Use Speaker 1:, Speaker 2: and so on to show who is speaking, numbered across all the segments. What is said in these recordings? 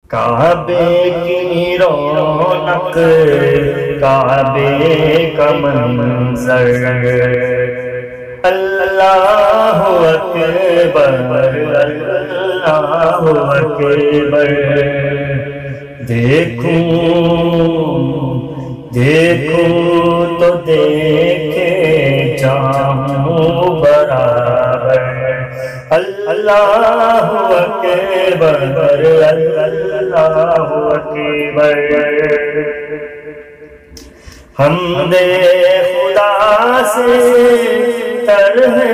Speaker 1: کعبے کی رونق، کعبے کا منظر، اللہ اکبر اللہ اکبر۔ دیکھوں دیکھوں تو دیکھے جاؤں برابر، اللہ اکبر اللہ اکبر۔ حمد خدا سے تر ہے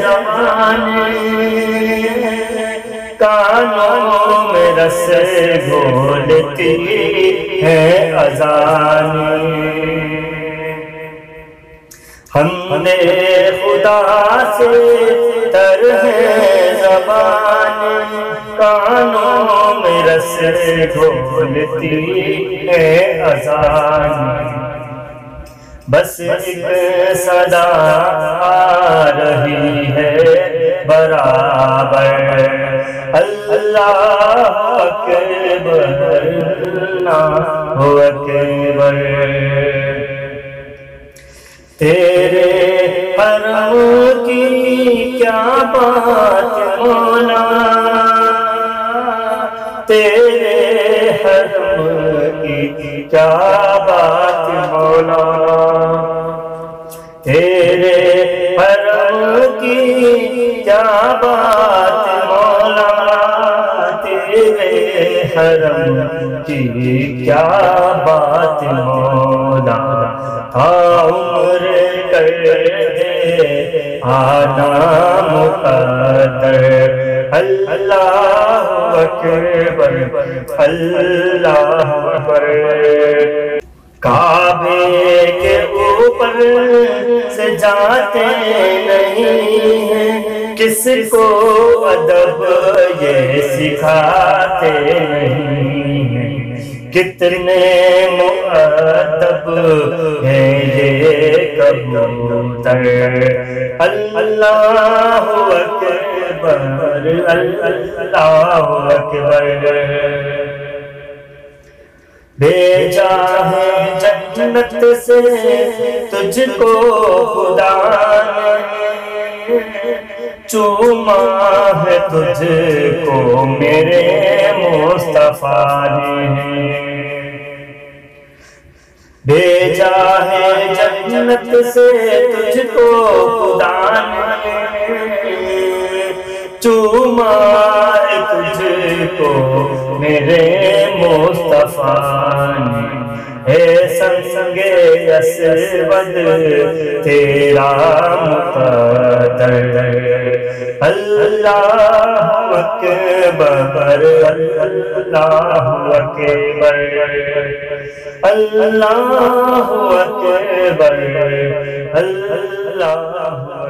Speaker 1: زمانے، کانوں میں رس گھولتی ہے اذانیں۔ حمد خدا سے تر ہے زبانیں، کانوں میں رس گھولتی ہے اذانیں۔ بس ایک صدا آ رہی ہے برابر، اللہ اکبر اللہ اکبر۔ تیرے حرم کی کیا بات مولا، تیرے حرم کی کیا بات مولا، تیرے حرم کی کیا بات مولا، تیرے حرم کی کیا بات مولا۔ عمر کر دے آنا مقدر، اللہ اکبر اللہ اکبر۔ کعبے کے اوپر سے جاتے نہیں ہیں، کس کو ادب یہ سکھاتے نہیں ہیں۔ کتنے مؤدب ہیں یہ کبوتر، اللہ اکبر اللہ اکبر۔ بھیجا ہے جنت سے تجھ کو خدا نے، چوما ہے تجھ کو میرے مصطفیٰ نے۔ بھیجا ہے جنت سے تجھ کو خدا نے، چوما ہے تجھ کو میرے مصطفیٰ نے۔ اے سنگ اسود تیرا مقدر، اللہ اکبر اللہ اکبر اللہ اکبر اللہ